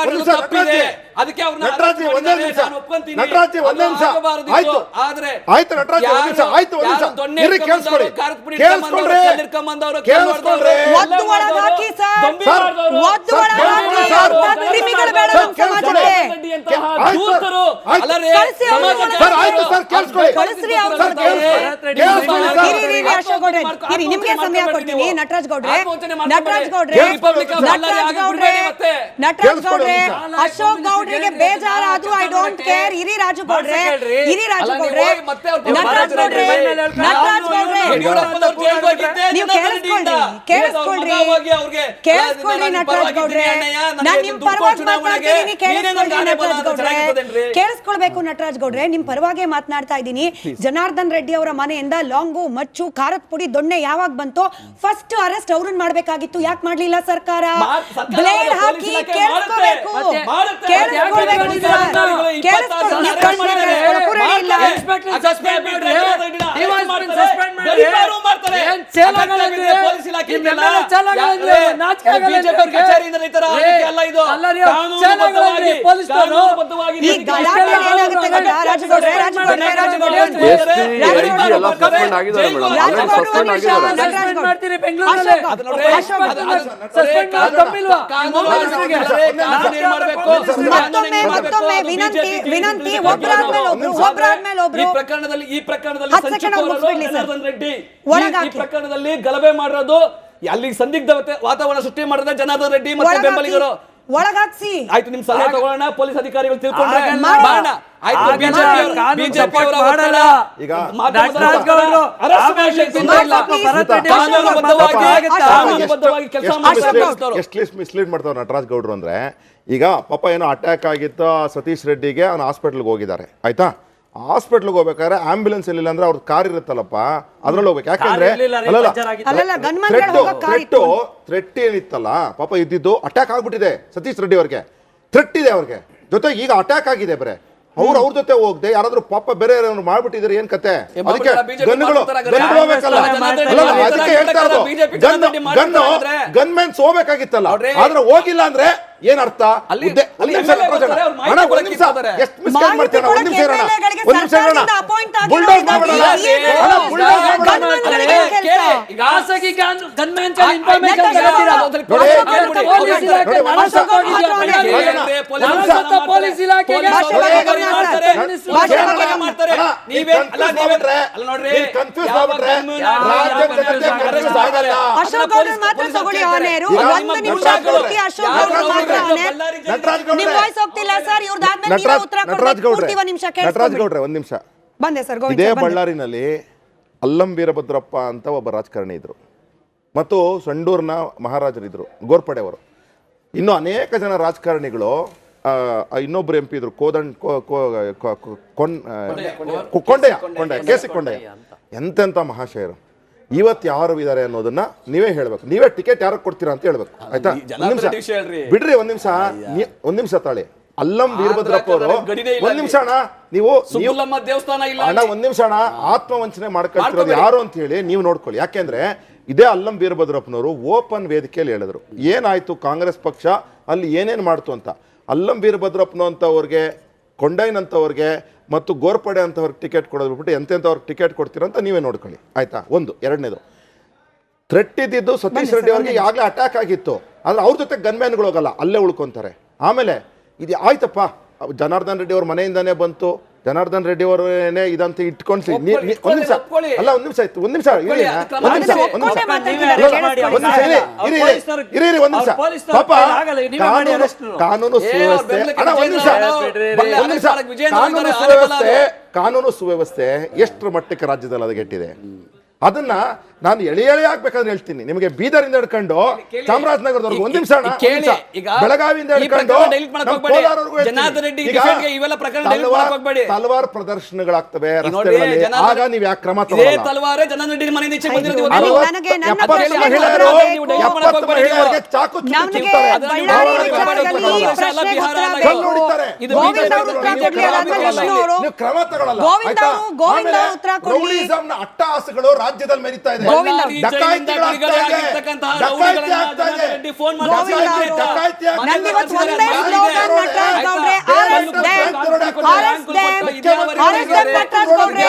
ಮಾಡಿರೋದು ತಪ್ಪಿದೆ. ಅದಕ್ಕೆ ಅವ್ರನ್ನ ನಟರಾಜ್ ಒಂದೇ ನಿಮಿಷ ಒಪ್ಕೊಂತೀನಿ. ನಟರಾಜ್ ಒಂದೇ ನಿಮಿಷ ಆಯ್ತು ಆದ್ರೆ ಆಯ್ತು ನಟರಾಜ್ ಒಂದೇ ನಿಮಿಷ ಆಯ್ತು ಒಂದೇ ನಿಮಿಷ ಇರಿ ಕೇಳಿಸ್ಕೊಳ್ಳಿ ಕೇಳಿಸ್ಕೊಂಡ್ರೆ ಕೇಳಿಸ್ಕೊಂಡ್ರೆ ಒದ್ದು ಒಳಗೆ ಹಾಕಿ ಸರ್ ಒದ್ದು ಒಳಗೆ ಹಾಕಿ ಸರ್ ಕ್ರಿಮಿಗಳು ಬೇಡ ನಮ್ಮ ಸಮಾಜಕ್ಕೆ ದೂತರು ಅಲ್ಲರೇ ಸರ್ ಆಯ್ತು ಸರ್ ಕೇಳಿಸ್ಕೊಳ್ಳಿ ಕಳಿಸ್ರಿ ಅವರು ಸರ್ ಕೇಳಿಸ್ಕೊಳ್ಳಿ ಇರಿ ಅಶೋಕ್ ಗೌಡ್ರೆ ಇರಿ ನಿಮಗೆ ಸಮಯ ಕೊಡ್ತೀನಿ ನಟರಾಜ್ ಗೌಡ್ರೆ ಅಶೋಕ್ ಗೌಡ್ರಿಗೆ ಬೇಜಾರಾದ್ರೂ ಐ ಡೋಂಟ್ ಕೇರ್. ಇರಿ ರಾಜು ಗೌಡ್ರೆ ನಟರಾಜ್ ಗೌಡ್ರೆ ನೀವು ಕೇಳಿಸ್ಕೊಳ್ರಿ ನಟರಾಜ್ ಗೌಡ್ರೆ ನಾನು ನಿಮ್ ಪರವಾಗಿ ಮಾತಾಡ್ತೀನಿ. ಕೇಳಿಸ್ಕೊಳ್ಬೇಕು ನಟರಾಜ್ ಗೌಡ್ರೆ ನಿಮ್ ಪರವಾಗಿ ಮಾತನಾಡ್ತಾ ಇದ್ದೀನಿ. ಜನಾರ್ದನ್ ರೆಡ್ಡಿ ಅವರ ಮನೆಯಿಂದ ಲಾಂಗು ಮಚ್ಚು ಖಾರದ ಪುಡಿ ದೊಣ್ಣೆ ಯಾವಾಗ ಬಂತೋ ಫಸ್ಟ್ ಅರೆಸ್ಟ್ ಅವ್ರನ್ನ ಮಾಡ್ಬೇಕಾಗಿತ್ತು. ಯಾಕೆ ಮಾಡ್ಲಿಲ್ಲ ಸರ್ಕಾರ? ಬ್ಲೇಡ್ ಹಾಕಿ ಕೇಳಿಸ್ಕೊಳ್ಬೇಕು ಮತ್ತೊಮ್ಮೆ ವಿನಂತಿ ಈ ಪ್ರಕರಣದಲ್ಲಿ ಗಲಭೆ ಮಾಡಿರೋದು ಅಲ್ಲಿ ಸಂದಿಗ್ಧ ವಾತಾವರಣ ಸೃಷ್ಟಿ ಮಾಡಿದ್ರೆ ಜನಾರ್ದನ್ ರೆಡ್ಡಿ ಮತ್ತೆ ಬೆಂಬಲಿಗರು ಒಳಗಾಕ್ಸಿ. ಆಯ್ತು ನಿಮ್ ಸಲಹೆ ತಗೊಳ್ಳೋಣ. ಪೊಲೀಸ್ ಅಧಿಕಾರಿಗಳು ತಿಳ್ಕೊಂಡ್ರೆ ಆಯ್ತು ಬಿಜೆಪಿ ಅವರ ಎಷ್ಟು ಮಿಸ್ಲೀಡ್ ಮಾಡ್ತಾವ ನಟರಾಜ್ ಗೌಡ್ರು ಅಂದ್ರೆ, ಈಗ ಪಾಪ ಏನೋ ಅಟ್ಯಾಕ್ ಆಗಿತ್ತು ಸತೀಶ್ ರೆಡ್ಡಿಗೆ ಅವ್ನು ಹಾಸ್ಪಿಟ್ಲ್ಗೆ ಹೋಗಿದ್ದಾರೆ ಆಯ್ತಾ. ಹಾಸ್ಪಿಟ್ಲ್ಗೆ ಹೋಗ್ಬೇಕಾದ್ರೆ ಆಂಬ್ಯುಲೆನ್ಸ್ ಇಲ್ಲ ಅಂದ್ರೆ ಅವ್ರ ಕಾರ್ ಇರುತ್ತಲ್ಲಪ್ಪ ಅದ್ರಲ್ಲಿ ಹೋಗ್ಬೇಕು. ಯಾಕಂದ್ರೆ ಥ್ರೆಟ್ ಏನಿತ್ತಲ್ಲ ಪಾಪ ಇದ್ದಿದ್ದು ಅಟ್ಯಾಕ್ ಆಗ್ಬಿಟ್ಟಿದೆ ಸತೀಶ್ ರೆಡ್ಡಿ ಅವ್ರಿಗೆ. ಥ್ರೆಟ್ ಇದೆ ಅವ್ರಿಗೆ ಜೊತೆಗೆ ಈಗ ಅಟ್ಯಾಕ್ ಆಗಿದೆ ಬರೇ ಅವ್ರ ಜೊತೆ ಹೋಗದೆ ಯಾರಾದ್ರೂ ಪಾಪ ಬೇರೆ ಮಾಡ್ಬಿಟ್ಟಿದ್ರೆ ಏನ್ ಕತೆ? ಅದಕ್ಕೆ ಗನ್ಮೆನ್ಸ್ ಹೋಗ್ಬೇಕಾಗಿತ್ತಲ್ಲ ಆದ್ರೆ ಹೋಗಿಲ್ಲ ಅಂದ್ರೆ ಏನ್ ಅರ್ಥ? ಇದೇ ಬಳ್ಳಾರಿನಲ್ಲಿ ಅಲ್ಲಂ ವೀರಭದ್ರಪ್ಪ ಅಂತ ಒಬ್ಬ ರಾಜಕಾರಣಿ ಇದ್ರು ಮತ್ತು ಸಂಡೂರ್ನ ಮಹಾರಾಜರಿದ್ರು ಗೋರ್ಪಡೆಯವರು. ಇನ್ನು ಅನೇಕ ಜನ ರಾಜಕಾರಣಿಗಳು ಇನ್ನೊಬ್ರು MP ಇದ್ರು ಕೊಂಡಯ್ಯ ಕೇಸಿ ಕೊಂಡಯ್ಯ. ಎಂತೆಂಥ ಮಹಾಶಯರು ಇವತ್ತು ಯಾರು ಇದ್ದಾರೆ ಅನ್ನೋದನ್ನ ನೀವೇ ಹೇಳ್ಬೇಕು. ನೀವೇ ಟಿಕೆಟ್ ಯಾರಿಗೆ ಕೊಡ್ತೀರಾ ಅಂತ ಹೇಳ್ಬೇಕು ಆಯ್ತಾ? ಬಿಡ್ರಿ ಒಂದ್ ನಿಮಿಷ ತಾಳಿ. ಅಲ್ಲಂ ವೀರಭದ್ರಪ್ಪ ಅವರು ಒಂದ್ ನಿಮಿಷ ಅಣ್ಣ ನೀವು ಅಣ್ಣ ಒಂದ್ ನಿಮಿಷ ಅಣ್ಣ ಆತ್ಮವಂಚನೆ ಮಾಡ್ಕೊಳ್ತಿರೋದು ಯಾರು ಅಂತ ಹೇಳಿ ನೀವು ನೋಡ್ಕೊಳ್ಳಿ. ಯಾಕೆಂದ್ರೆ ಇದೇ ಅಲ್ಲಂ ವೀರಭದ್ರಪ್ಪನವರು ಓಪನ್ ವೇದಿಕೆಯಲ್ಲಿ ಹೇಳಿದ್ರು ಏನಾಯ್ತು ಕಾಂಗ್ರೆಸ್ ಪಕ್ಷ ಅಲ್ಲಿ ಏನೇನ್ ಮಾಡ್ತು ಅಂತ. ಅಲ್ಲಂ ವೀರಭದ್ರಪ್ಪನಂತವ್ರಿಗೆ ಕೊಂಡೈನಂತವ್ರಿಗೆ ಮತ್ತು ಗೋರ್ಪಡೆ ಅಂತವ್ರಿಗೆ ಟಿಕೆಟ್ ಕೊಡೋದು ಬಿಟ್ಟು ಎಂತೆಂಥವ್ರಿಗೆ ಟಿಕೆಟ್ ಕೊಡ್ತೀರ ಅಂತ ನೀವೇ ನೋಡ್ಕೊಳ್ಳಿ ಆಯ್ತಾ. ಒಂದು. ಎರಡನೇದು ಥ್ರೆಟ್ ಇದ್ದಿದ್ದು ಸತೀಶ್ ರೆಡ್ಡಿ ಅವ್ರಿಗೆ ಯಾಗಲೇ ಅಟ್ಯಾಕ್ ಆಗಿತ್ತು ಆದ್ರೆ ಅವ್ರ ಜೊತೆ ಗನ್ಮ್ಯಾನ್ಗಳು ಹೋಗಲ್ಲ ಅಲ್ಲೇ ಉಳ್ಕೊಂತಾರೆ. ಆಮೇಲೆ ಇದು ಆಯ್ತಪ್ಪ ಜನಾರ್ದನ್ ರೆಡ್ಡಿ ಅವ್ರ ಮನೆಯಿಂದಾನೇ ಬಂತು. ಜನಾರ್ದನ್ ರೆಡ್ಡಿ ಅವರೇನೆ ಇದಂತ ಇಟ್ಕೊಂಡು ಒಂದ್ ನಿಮಿಷ ಅಲ್ಲ ಒಂದ್ ನಿಮಿಷ ಆಯ್ತು ಒಂದ್ ನಿಮಿಷ ಪಾಪ ಕಾನೂನು ಸುವ್ಯವಸ್ಥೆ ಕಾನೂನು ಸುವ್ಯವಸ್ಥೆ ಎಷ್ಟರ ಮಟ್ಟಕ್ಕೆ ರಾಜ್ಯದಲ್ಲಿ ಅದಗೆಟ್ಟಿದೆ ಅದನ್ನ ನಾನು ಎಳೆ ಆಗ್ಬೇಕಾದ್ರೆ ಹೇಳ್ತೀನಿ ನಿಮಗೆ. ಬೀದರಿಂದ ಹಿಡ್ಕೊಂಡು ಚಾಮರಾಜನಗರದವರೆಗೂ ಒಂದ್ ನಿಮಿಷ ಬೆಳಗಾವಿಯಿಂದ ಹಿಡ್ಕೊಂಡು ತಲವಾರು ಪ್ರದರ್ಶನಗಳಾಗ್ತವೆ ರಸ್ತೆಗಳಲ್ಲಿ. ಆಗ ನೀವು ಯಾಕೆ ಕ್ರಮ ತಗೊಳ್ಳಲ್ಲ? 70 ಮಹಿಳೆಯರಿಗೆ ಚಾಕು ಚುಚ್ಚುತ್ತಾರೆ, ನೀವು ಕ್ರಮ ತಗೊಳ್ಳಲ್ಲ. ರೌಡಿಸಂನ ಅಟ್ಟಹಾಸಗಳು ರಾಜ್ಯದಲ್ಲಿ ಮೆರೀತಾ ಇದೆ. arrest them. Arrest them, Nataraj ಗೌಡ್ರೆ.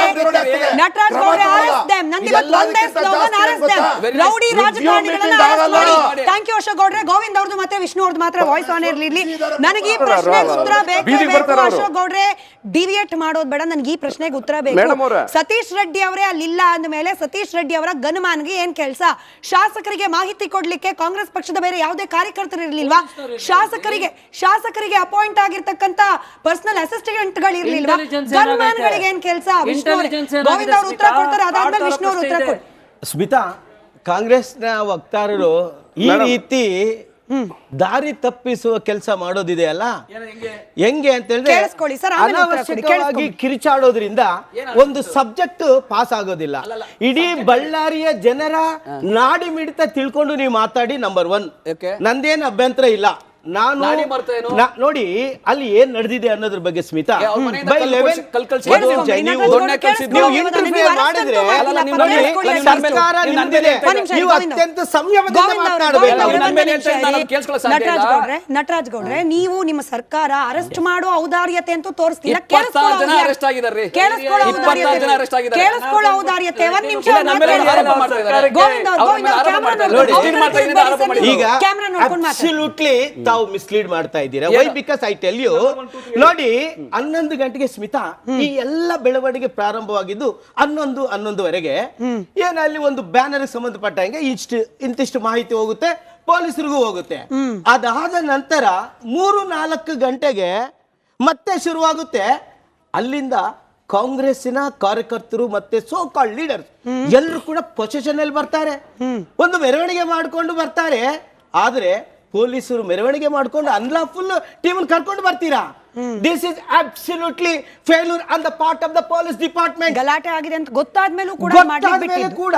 ನಟರಾಜ್ ಗೌಡ್ರೆ, arrest them. ನಂದಿವತ್ತು ಒಂದೇ ಸ್ಲೋಗನ್, arrest them. ರೌಡಿ ರಾಜಕಾರಣಿಗಳನ್ನ arrest ಮಾಡಿ. Thank you ಅಶೋಕ್ ಗೌಡ್ರೆ. ಗೋವಿಂದ್ ಅವ್ರದ್ದು ಮತ್ತೆ ವಿಷ್ಣು ಅವ್ರದ್ದು ಮಾತ್ರ ವಾಯ್ಸ್ ಆನ್ ಇರ್ಲಿ. ನನಗೆ ಈ ಪ್ರಶ್ನೆಗೆ ಉತ್ತರ ಬೇಕು ಅಶೋಕ್ ಗೌಡ್ರೆ. ಡಿವಿಯೇಟ್ ಮಾಡೋದು ಬೇಡ, ನನಗೆ ಈ ಪ್ರಶ್ನೆಗೆ ಉತ್ತರ ಬೇಕು. ಸತೀಶ್ ರೆಡ್ಡಿ ಅವರೇ ಅಲ್ಲಿಲ್ಲ ಅಂದಮೇಲೆ ಸತೀಶ್ ರೆಡ್ಡಿ ಅವರ ಗನ್ಮ್ಯಾನ್ಗೆ ಏನ್ ಕೆಲಸ? ಶಾಸಕರಿಗೆ ಮಾಹಿತಿ ಕೊಡ್ಲಿಕ್ಕೆ ಕಾಂಗ್ರೆಸ್ ಪಕ್ಷದ ಬೇರೆ ಯಾವುದೇ ಕಾರ್ಯಕರ್ತರು ಇರ್ಲಿಲ್ವಾ? ಶಾಸಕರಿಗೆ ಅಪಾಯಿಂಟ್ ಆಗಿರ್ತಕ್ಕಂತ ಪರ್ಸನಲ್ ಅಸಿಸ್ಟೆಂಟ್ ಗಳು ಇರ್ಲಿಲ್ವಾ? ಗನ್ಮ್ಯಾನ್ ಗಳಿಗೆ ಏನ್ ಕೆಲಸ? ಗೋವಿಂದ್ ಅವರು ಉತ್ತರ ಕೊಡ್ತಾರೆ, ಅದಾದ್ಮೇಲೆ ವಿಷ್ಣು ಅವರು ಉತ್ತರ ಕೊಡ್ತಾರೆ. ಸ್ಮಿತಾ, ಕಾಂಗ್ರೆಸ್ನ ವಕ್ತಾರರು ಈ ರೀತಿ ದಾರಿ ತಪ್ಪಿಸುವ ಕೆಲಸ ಮಾಡೋದಿದೆಯಲ್ಲ, ಹೆಂಗೆ ಅಂತ ಹೇಳಿದ್ರೆ ಅನಾವಶ್ಯಕವಾಗಿ ಕಿರಿಚಾಡೋದ್ರಿಂದ ಒಂದು ಸಬ್ಜೆಕ್ಟ್ ಪಾಸ್ ಆಗೋದಿಲ್ಲ. ಇಡೀ ಬಳ್ಳಾರಿಯ ಜನರ ನಾಡಿ ಮಿಡಿತ ತಿಳ್ಕೊಂಡು ನೀವು ಮಾತಾಡಿ. ನಂಬರ್ 1, ನಂದೇನು ಅಭ್ಯಂತರ ಇಲ್ಲ. ನಾನು ನೋಡಿ ಅಲ್ಲಿ ಏನ್ ನಡೆದಿದೆ ಅನ್ನೋದ್ರ ಬಗ್ಗೆ ಸ್ಮಿತಾ, ಬೈ 11 ಸರ್ಕಾರ ನೀವು ಅತ್ಯಂತ ಸಂಯಮದಿಂದ ಮಾತನಾಡಬೇಕು. ನಟರಾಜ್ ಗೌಡ್ರೆ, ನೀವು ನಿಮ್ಮ ಸರ್ಕಾರ ಅರೆಸ್ಟ್ ಮಾಡೋ ಔದಾರ್ಯತೆ ಅಂತೂ ತೋರಿಸ್ತಿಲ್ಲ. ಕೇಳಿಸ್ಕೊಳ್ಳೋ ಔದಾರ್ಯತೆ. ಒಂದ್ ನಿಮಿಷ ಈಗ ಅಬ್ಸಲ್ಯೂಟ್ಲಿ ತಾವು ಮಿಸ್ಲೀಡ್ ಮಾಡ್ತಾ ಇದ್ದೀರಾ. Why? Because I tell you, ನೋಡಿ 11 ಗಂಟೆಗೆ ಸ್ಮಿತಾ ಈ ಎಲ್ಲ ಬೆಳವಣಿಗೆ ಪ್ರಾರಂಭವಾಗಿದ್ದು 11:11ವರೆಗೆ ಏನಲ್ಲಿ ಒಂದು ಬ್ಯಾನರ್ ಸಂಬಂಧಪಟ್ಟಂಗೆ ಇಂತಿಷ್ಟು ಮಾಹಿತಿ ಹೋಗುತ್ತೆ, ಪೊಲೀಸರಿಗೂ ಹೋಗುತ್ತೆ. ಅದಾದ ನಂತರ 3-4 ಗಂಟೆಗೆ ಮತ್ತೆ ಶುರುವಾಗುತ್ತೆ. ಅಲ್ಲಿಂದ ಕಾಂಗ್ರೆಸ್ಸಿನ ಕಾರ್ಯಕರ್ತರು ಮತ್ತೆ ಸೋ ಕಾಲ್ಡ್ ಲೀಡರ್ಸ್ ಎಲ್ಲರೂ ಕೂಡ ಪೊಸಿಷನ್ ಅಲ್ಲಿ ಬರ್ತಾರೆ, ಒಂದು ಮೆರವಣಿಗೆ ಮಾಡ್ಕೊಂಡು ಬರ್ತಾರೆ. ಆದ್ರೆ ಪೊಲೀಸರು ಮೆರವಣಿಗೆ ಮಾಡ್ಕೊಂಡು ಅನ್ಲಾಫುಲ್ ಟೀಮ್ ಕರ್ಕೊಂಡು ಬರ್ತೀರಾ? This is absolutely failure on the part of the police department. ಗಲಾಟೆ ಆಗಿದೆ ಅಂತ ಗೊತ್ತಾದ್ಮೇಲೂ ಕೂಡ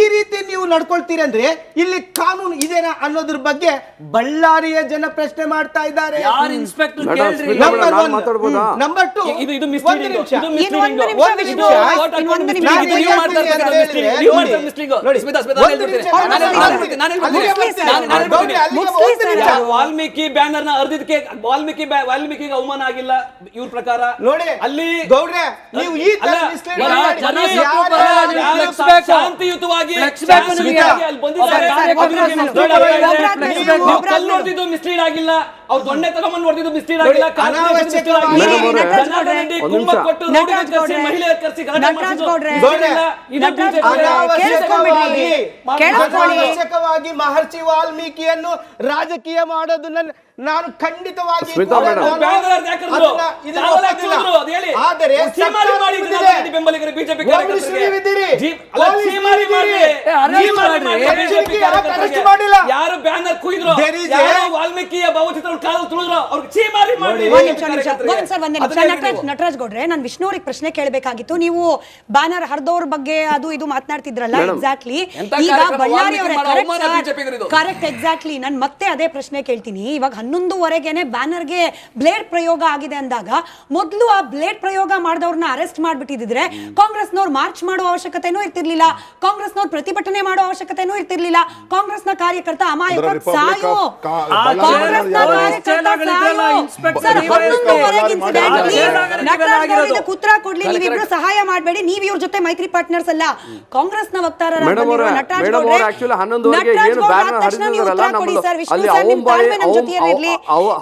ಈ ರೀತಿ ನೀವು ನಡ್ಕೊಳ್ತೀರಿ ಅಂದ್ರೆ ಇಲ್ಲಿ ಕಾನೂನು ಇದೇನಾ ಅನ್ನೋದ್ರ ಬಗ್ಗೆ ಬಳ್ಳಾರಿಯ ಜನ ಪ್ರಶ್ನೆ ಮಾಡ್ತಾ ಇದ್ದಾರೆ. ನಂಬರ್ 2, ವಾಲ್ಮೀಕಿ ಬ್ಯಾನರ್ ನ ಅರ್ಧಕ್ಕೆ ವಾಲ್ಮೀಕಿಗೆ ಅವಮಾನ ಆಗಿಲ್ಲ ಇವ್ರ ಪ್ರಕಾರ. ನೋಡಿ ಅಲ್ಲಿ ಗೌಡ್ರೆ, ನೀವು ಈ ಶಾಂತಿಯುತವಾಗಿ ನೋಡ್ತಿದ್ದು ಮಿಸ್ಲೀಡ್ ಆಗಿಲ್ಲ, ಅವ್ರು ದೊಣ್ಣೆ ತಗೊಂಡ್ ನೋಡ್ತಿದ್ದು ಮಿಸ್ಲೀಡ್ ಆಗಿಲ್ಲ. ಅನಾವಶ್ಯಕವಾಗಿ ಮಹರ್ಷಿ ವಾಲ್ಮೀಕಿಯನ್ನು ರಾಜಕೀಯ ಮಾಡೋದನ್ನ ನಾನು ಖಂಡಿತವಾಗಿ ಯಾರು ಬ್ಯಾನರ್ ಕುಯ್ದ್ರು, ವಾಲ್ಮೀಕಿಯ ಭಾವಚಿತ್ರ ನಟರಾಜ್ ಗೌಡ್ರೆ, ನಾನು ವಿಷ್ಣು ಅವ್ರಿಗೆ ಪ್ರಶ್ನೆ ಕೇಳಬೇಕಾಗಿತ್ತು. ನೀವು ಬ್ಯಾನರ್ ಹರಿದವ್ರ ಬಗ್ಗೆ ಅದು ಇದು ಮಾತನಾಡ್ತಿದ್ರಲ್ಲ, ಎಕ್ಸಾಕ್ಟ್ಲಿ ಈಗ ಬಳ್ಳಾರಿ ಅವರ ಕರೆಕ್ಟ್, ಎಕ್ಸಾಕ್ಟ್ಲಿ ನಾನು ಮತ್ತೆ ಅದೇ ಪ್ರಶ್ನೆ ಕೇಳ್ತೀನಿ. ಇವಾಗ 11:00ವರೆಗೆನೆ ಬ್ಯಾನರ್ಗೆ ಬ್ಲೇಡ್ ಪ್ರಯೋಗ ಆಗಿದೆ ಅಂದಾಗ ಮೊದಲು ಆ ಬ್ಲೇಡ್ ಪ್ರಯೋಗ ಮಾಡಿದವ್ರನ್ನ ಅರೆಸ್ಟ್ ಮಾಡ್ಬಿಟ್ಟಿದ್ರೆ ಕಾಂಗ್ರೆಸ್ನವ್ರು ಮಾರ್ಚ್ ಮಾಡೋ ಅವಶ್ಯಕತೆನೂ ಇರ್ತಿರ್ಲಿಲ್ಲ, ಕಾಂಗ್ರೆಸ್ನವ್ರು ಪ್ರತಿಭಟನೆ ಮಾಡೋ ಅವಶ್ಯಕತೆನೂ ಇರ್ತಿರ್ಲಿಲ್ಲ. ಕಾಂಗ್ರೆಸ್ನ ಕಾರ್ಯಕರ್ತ ಅಮಾಯಕ ಸಾಯೋ, ಉತ್ತರ ಕೊಡ್ಲಿ. ನೀವಿಬ್ರು ಸಹಾಯ ಮಾಡಬೇಡಿ, ನೀವು ಇವ್ರ ಜೊತೆ ಮೈತ್ರಿ ಪಾರ್ಟ್ನರ್ಸ್ ಅಲ್ಲ, ಕಾಂಗ್ರೆಸ್ನ ವಕ್ತಾರರ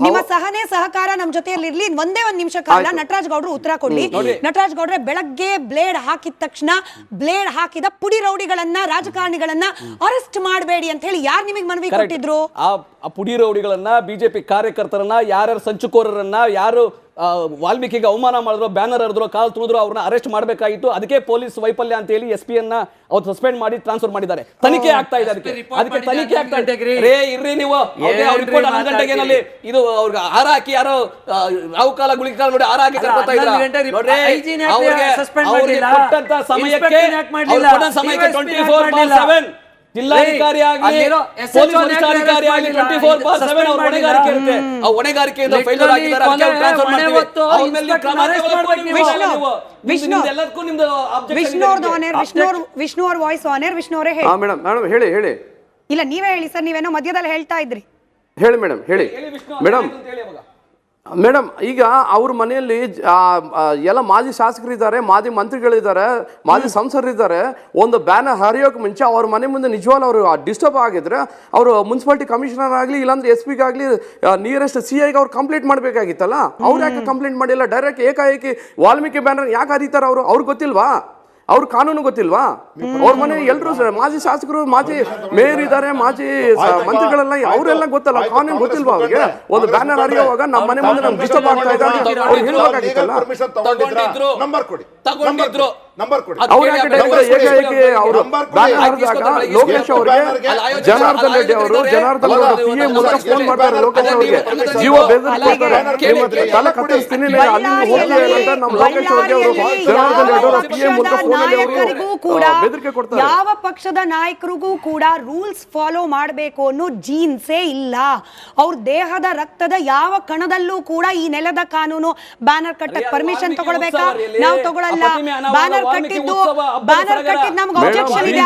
ನಿಮ್ಮ ಸಹನೆ ಸಹಕಾರ ನಮ್ ಜೊತೆಯಲ್ಲಿರ್ಲಿ. ಒಂದೇ ಒಂದ್ ನಿಮಿಷ ಕಾಲ ನಟರಾಜ್ ಗೌಡ್ರು ಉತ್ತರ ಕೊಡ್ಲಿ. ನಟರಾಜ್ ಗೌಡ್ರೆ, ಬೆಳಗ್ಗೆ ಬ್ಲೇಡ್ ಹಾಕಿದ ತಕ್ಷಣ ಬ್ಲೇಡ್ ಹಾಕಿದ ಪುಡಿ ರೌಡಿಗಳನ್ನ, ರಾಜಕಾರಣಿಗಳನ್ನ ಅರೆಸ್ಟ್ ಮಾಡಬೇಡಿ ಅಂತ ಹೇಳಿ ಯಾರು ನಿಮಗೆ ಮನವಿ ಕೊಟ್ಟಿದ್ರು? ಆ ಪುಡಿ ರೌಡಿಗಳನ್ನ, ಬಿಜೆಪಿ ಕಾರ್ಯಕರ್ತರನ್ನ, ಯಾರ್ಯಾರು ಸಂಚುಕೋರರನ್ನ, ಯಾರು ವಾಲ್ಮೀಕಿಗೆ ಅವಮಾನ ಮಾಡಿದ್ರು, ಬ್ಯಾನರ್ ಹರಿದ್ರು, ಕಾಲ್ ತುಳಿದ್ರು, ಅವ್ರನ್ನ ಅರೆಸ್ಟ್ ಮಾಡಬೇಕಾಗಿತ್ತು. ಅದಕ್ಕೆ ಪೊಲೀಸ್ ವೈಫಲ್ಯ ಅಂತ ಹೇಳಿ SP ಯನ್ನ ಅವ್ರು ಸಸ್ಪೆಂಡ್ ಮಾಡಿ ಟ್ರಾನ್ಸ್ಫರ್ ಮಾಡಿದ್ದಾರೆ. ತನಿಖೆ ಆಗ್ತಾ ಇದೆ, ಅದಕ್ಕೆ ತನಿಖೆ ಆಗ್ತಾ ಇದೆ. ಇರ್ರಿ ನೀವು ರಿಪೋರ್ಟ್ 11 ಗಂಟೆಗೆ ಇದು ಅವ್ರಿಗೆ ಹಾರ ಹಾಕಿ ಯಾರೋ ರಾವು ಕಾಲ ಗುಳಿಗೆ ಕಾಲ ನೋಡಿ ಹಾರ ಹಾಕಿ ಕರ್ಕೊತಾ ಇದ್ದಾರೆ. ಅವ್ರಿಗೆ ಕೊಟ್ಟಂತ ಸಮಯಕ್ಕೆ 24/7 ಜಿಲ್ಲಾಧಿಕಾರಿ ಆಗಲಿ ಪೊಲೀಸ್ ವರಿಷ್ಠಾಧಿಕಾರಿ ಆಗಲಿ 24/7 ಅವ್ರ ಹೊಣೆಗಾರಿಕೆ ಇರುತ್ತೆ. ಆ ಹೊಣೆಗಾರಿಕೆಯಿಂದ ಫೇಲ್ಯೂರ್ ಆಗಿದ್ದಾರೆ, ಅದಕ್ಕೆ ಟ್ರಾನ್ಸ್ಫರ್ ಮಾಡ್ತೀವಿ. ಅವ್ರ ಮೇಲೆ ಕ್ರಮ ಎಲ್ಲದಕ್ಕೂ ನಿಮ್ದು ವಿಷ್ಣು ಅವ್ರ ವಾಯ್ಸ್ ಆನ್ ಏರ್. ವಿಷ್ಣು ಅವರೇ ಹೇಳಿ. ಮೇಡಮ್ ಹೇಳಿ. ಇಲ್ಲ ನೀವೇ ಹೇಳಿ ಸರ್, ನೀವೇನೋ ಮಧ್ಯದಲ್ಲಿ ಹೇಳ್ತಾ ಇದ್ರಿ. ಹೇಳಿ ಮೇಡಮ್, ಹೇಳಿ ಮೇಡಮ್. ಮೇಡಮ್ ಈಗ ಅವ್ರ ಮನೆಯಲ್ಲಿ ಎಲ್ಲ ಮಾಜಿ ಶಾಸಕರಿದ್ದಾರೆ, ಮಾಜಿ ಮಂತ್ರಿಗಳಿದ್ದಾರೆ, ಮಾಜಿ ಸಂಸದರಿದ್ದಾರೆ. ಒಂದು ಬ್ಯಾನರ್ ಹರಿಯೋಕೆ ಮುಂಚೆ ಅವ್ರ ಮನೆ ಮುಂದೆ ನಿಜವಾಗ್ಲೂ ಅವರು ಡಿಸ್ಟರ್ಬ್ ಆಗಿದ್ರೆ ಅವರು ಮುನ್ಸಿಪಾಲಿಟಿ ಕಮಿಷನರ್ ಆಗಲಿ ಇಲ್ಲಾಂದ್ರೆ SP ಗಾಗಲಿ ನಿಯರೆಸ್ಟ್ CIಗೆ ಅವ್ರು ಕಂಪ್ಲೇಂಟ್ ಮಾಡಬೇಕಾಗಿತ್ತಲ್ಲ. ಅವ್ರು ಯಾಕೆ ಕಂಪ್ಲೇಂಟ್ ಮಾಡಿಲ್ಲ? ಡೈರೆಕ್ಟ್ ಏಕಾಏಕಿ ವಾಲ್ಮೀಕಿ ಬ್ಯಾನರ್ ಯಾಕೆ ಹರಿತಾರೆ ಅವರು? ಅವ್ರಿಗೆ ಗೊತ್ತಿಲ್ವಾ? ಅವ್ರ ಕಾನೂನು ಗೊತ್ತಿಲ್ವಾ? ಅವ್ರ ಮನೆ ಎಲ್ಲರೂ ಮಾಜಿ ಶಾಸಕರು, ಮಾಜಿ ಮೇಯರ್ ಇದ್ದಾರೆ, ಮಾಜಿ ಮಂತ್ರಿಗಳೆಲ್ಲ ಅವರೆಲ್ಲ ಗೊತ್ತಲ್ಲ, ಕಾನೂನು ಗೊತ್ತಿಲ್ವಾ ಅವ್ರಿಗೆ? ಒಂದು ಬ್ಯಾನರ್ ಹರಿಯುವಾಗ ನಮ್ಮ ಮನೆ ಮುಂದೆ ನಮ್ಗೆ ಡಿಸ್ಟರ್ಬ್ ಆಗ್ತಾ ಇದೆ ಅವ್ರು ಹೇಳಬೇಕಾಗಿತ್ತಲ್ಲ. ಅವ್ರು ಯಾಕೆ ಡೈರೆಕ್ಟ್ ಏಕಾಏಕಿ ಅವರು ಬ್ಯಾನರ್ ಹರಿದಾಗ ಲೋಕೇಶ್ ಅವರಿಗೆ ಜನಾರ್ದನ್ ರೆಡ್ಡಿ ಅವರು PA ಮೂಲಕ ಫೋನ್ ಮಾಡ್ತಾರೆ ಲೋಕೇಶ್ ಅವರಿಗೆ, ಜೀವ ಬೇಜಾರು ತಲೆ ಕತ್ತರಿಸ್ತೀನಿ ಅಲ್ಲಿ ಹೋಗ್ತೀವಿ ಅಂತ ನಮ್ಮ ಲೋಕೇಶ್ ಅವರಿಗೆ ಅವರು ಜನಾರ್ದನ್ ರೆಡ್ಡಿ ಅವರು PA ಮೂಲಕ ನಾಯಕರಿಗೂ ಕೂಡ ಯಾವ ಪಕ್ಷದ ನಾಯಕರಿಗೂ ಕೂಡ ರೂಲ್ಸ್ ಫಾಲೋ ಮಾಡಬೇಕು ಅನ್ನೋ ಜೀನ್ಸೇ ಇಲ್ಲ. ಅವ್ರ ದೇಹದ ರಕ್ತದ ಯಾವ ಕಣದಲ್ಲೂ ಕೂಡ ಈ ನೆಲದ ಕಾನೂನು ಬ್ಯಾನರ್ ಕಟ್ಟಕ್ ಪರ್ಮಿಷನ್ ತಗೊಳ್ಬೇಕಾ? ನಾವು ತಗೊಳ್ಳಲ್ಲ. ಬ್ಯಾನರ್ ಕಟ್ಟಿದ್ದು ನಮ್ಗೆ ಅಬ್ಜೆಕ್ಷನ್ ಇದೆ.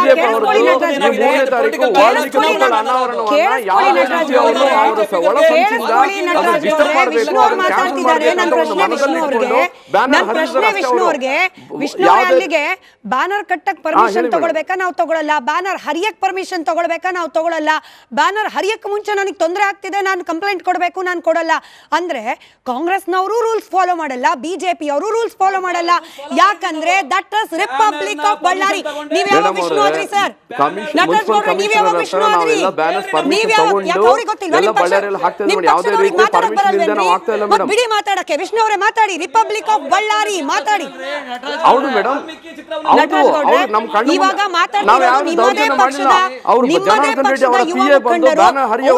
ಕೇಳಿಸ್ಕೊಳ್ಳಿ ನಟರಾಜ್ ವಿಷ್ಣು ಅವ್ರು ಮಾತಾಡ್ತಿದ್ದಾರೆ. ನನ್ನ ಪ್ರಶ್ನೆ ವಿಷ್ಣು ಅವ್ರಿಗೆ ಅಲ್ಲಿಗೆ ಬ್ಯಾನರ್ ಕಟ್ಟಕ್ ಪರ್ಮಿಷನ್ ತಗೊಳ್ಬೇಕಾ? ನಾವು ತಗೊಳ್ಳಲ್ಲ. ಬ್ಯಾನರ್ ಹರಿಯಕ್ ಪರ್ಮಿಷನ್ ತಗೊಳ್ಬೇಕಾ? ನಾವು ತಗೊಳ್ಳಲ್ಲ. ಬ್ಯಾನರ್ ಹರಿಯಕ್ ಮುಂಚೆ ನನಗೆ ತೊಂದರೆ ಆಗ್ತಿದೆ, ನಾನು ಕಂಪ್ಲೇಂಟ್ ಕೊಡಬೇಕು, ನಾನು ಕೊಡಲ್ಲ ಅಂದ್ರೆ ಕಾಂಗ್ರೆಸ್ನವರು ರೂಲ್ಸ್ ಫಾಲೋ ಮಾಡಲ್ಲ, BJP ಅವರು ರೂಲ್ಸ್ ಫಾಲೋ ಮಾಡಲ್ಲ. ಯಾಕಂದ್ರೆ that is republic of Ballari. ನೀವ್ ಯಾವ ವಿಷ್ಣು ಆದ್ರಿ ಸರ್? ನಟರಾಜ್ ಗೌಡ್ರೆ ನೀವ್ ಯಾವ ವಿಷ್ಣು ಆದ್ರಿ? ನೀವ್ ಯಾವ ಅವ್ರಿಗೆ ಗೊತ್ತಿಲ್ಲ? ಬಿಡಿ ಮಾತಾಡಕ್ಕೆ. ವಿಷ್ಣು ಅವರೇ ಮಾತಾಡಿ. ರಿಪಬ್ಲಿಕ್ ಆಫ್ ಬಳ್ಳಾರಿ ಮಾತಾಡಿ. ಹೌದು ಮೇಡಮ್, ಇವಾಗ ಮಾತಾಡ್ತಿರೋದು ನಿಮ್ಮದೇ ಪಕ್ಷದ ಯುವ ಮುಖಂಡರು. ನೀವು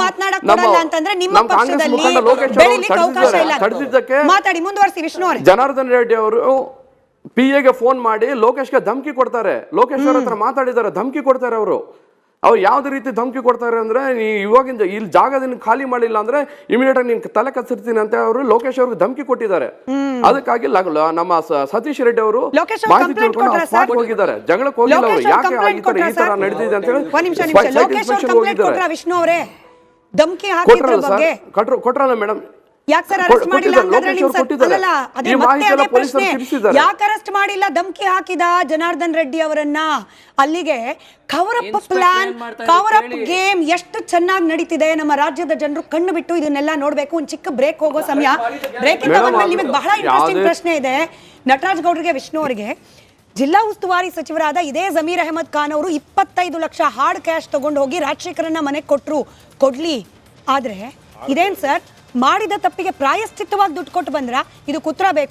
ಮಾತನಾಡಕ್ ಕೊಡಲ್ಲ ಅಂತಂದ್ರೆ ನಿಮ್ಮ ಪಕ್ಷದಲ್ಲಿ ಬೆಳಿಲಿಕ್ಕೆ ಅವಕಾಶ ಇಲ್ಲ. ಮಾತಾಡಿ, ಮುಂದುವರಿಸಿ ವಿಷ್ಣು ಅವರೇ. ಜನಾರ್ದನ್ ರೆಡ್ಡಿ ಅವರು PAಗೆ ಫೋನ್ ಮಾಡಿ ಲೋಕೇಶ್ಗೆ ಧಮಕಿ ಕೊಡ್ತಾರೆ. ಲೋಕೇಶ್ ಅವ್ರ ಹತ್ರ ಮಾತಾಡಿದ್ದಾರೆ, ಧಮಕಿ ಕೊಡ್ತಾರೆ ಅವರು. ಅವ್ರು ಯಾವ್ದೇ ರೀತಿ ಧಮಕಿ ಕೊಡ್ತಾರೆ ಅಂದ್ರೆ, ನೀ ಇವಾಗಿಂದ ಇಲ್ಲಿ ಜಾಗದಿಂದ ಖಾಲಿ ಮಾಡಿಲ್ಲ ಅಂದ್ರೆ ಇಮಿಡಿಯೇಟ್ ಆಗಿ ನೀನ್ ತಲೆ ಕತ್ತರಿಸ್ತೀನಿ ಅಂತ ಅವರು ಲೋಕೇಶ್ ಅವ್ರಿಗೆ ಧಮಕಿ ಕೊಟ್ಟಿದ್ದಾರೆ. ಅದಕ್ಕಾಗಿ ನಮ್ಮ ಸತೀಶ್ ರೆಡ್ಡಿ ಅವರು ಮಾಹಿತಿ ತಿಳ್ಕೊಂಡು ಸ್ಪಾಟ್ ಹೋಗಿದ್ದಾರೆ. ಜಗಳಕ್ಕೆ ಹೋಗಿಲ್ಲ ಅವರು. ಯಾಕೆ ಈ ತರ ನಡೆದಿದೆ ಅಂತ ಹೇಳಿ ವಿಷ್ಣು ಅವರೇ ಧಮಕಿ ಹಾಕಿದ್ರ ಬಗ್ಗೆ ಕೊಟ್ರಲ್ಲ ಮೇಡಮ್. ಯಾಕೆ ಸರ್ ಅರೆಸ್ಟ್ ಮಾಡಿಲ್ಲ? ಯಾಕೆ ಅರೆಸ್ಟ್ ಮಾಡಿಲ್ಲ? ಧಮಕಿ ಹಾಕಿದ ಜನಾರ್ದನ್ ರೆಡ್ಡಿ ಅವರನ್ನ. ಅಲ್ಲಿಗೆ cover up plan, cover up game ಎಷ್ಟು ಚೆನ್ನಾಗಿ ನಡೀತಿದೆ. ನಮ್ಮ ರಾಜ್ಯದ ಜನರು ಕಣ್ಣು ಬಿಟ್ಟು ಇದನ್ನೆಲ್ಲ ನೋಡ್ಬೇಕು. ಒಂದು ಚಿಕ್ಕ ಬ್ರೇಕ್ ಹೋಗೋ ಸಮಯ. ಬ್ರೇಕ್ ಇಂದ ಬಂದ್ಮೇಲೆ ನಿಮಗೆ ಬಹಳ ಇಂಟ್ರೆಸ್ಟಿಂಗ್ ಪ್ರಶ್ನೆ ಇದೆ ನಟರಾಜ್ ಗೌಡ್ರಿಗೆ, ವಿಷ್ಣು ಅವರಿಗೆ. ಜಿಲ್ಲಾ ಉಸ್ತುವಾರಿ ಸಚಿವರಾದ ಇದೇ ಜಮೀರ್ ಅಹಮದ್ ಖಾನ್ ಅವರು 25 ಲಕ್ಷ ಹಾರ್ಡ್ ಕ್ಯಾಶ್ ತಗೊಂಡು ಹೋಗಿ ರಾಜಶೇಖರನ್ನ ಮನೆಗೆ ಕೊಡ್ಲಿ. ಆದ್ರೆ ಇದೇನ್ ಸರ್, ಮಾಡಿದ ತಪ್ಪಿಗೆ ಪ್ರಾಯಶ್ಚಿತ್ತವಾಗಿ ದುಡ್ಡು ಕೊಟ್ಟು ಬಂದ್ರ? ಇದು ಕುತ್ರ ಬೇಕು.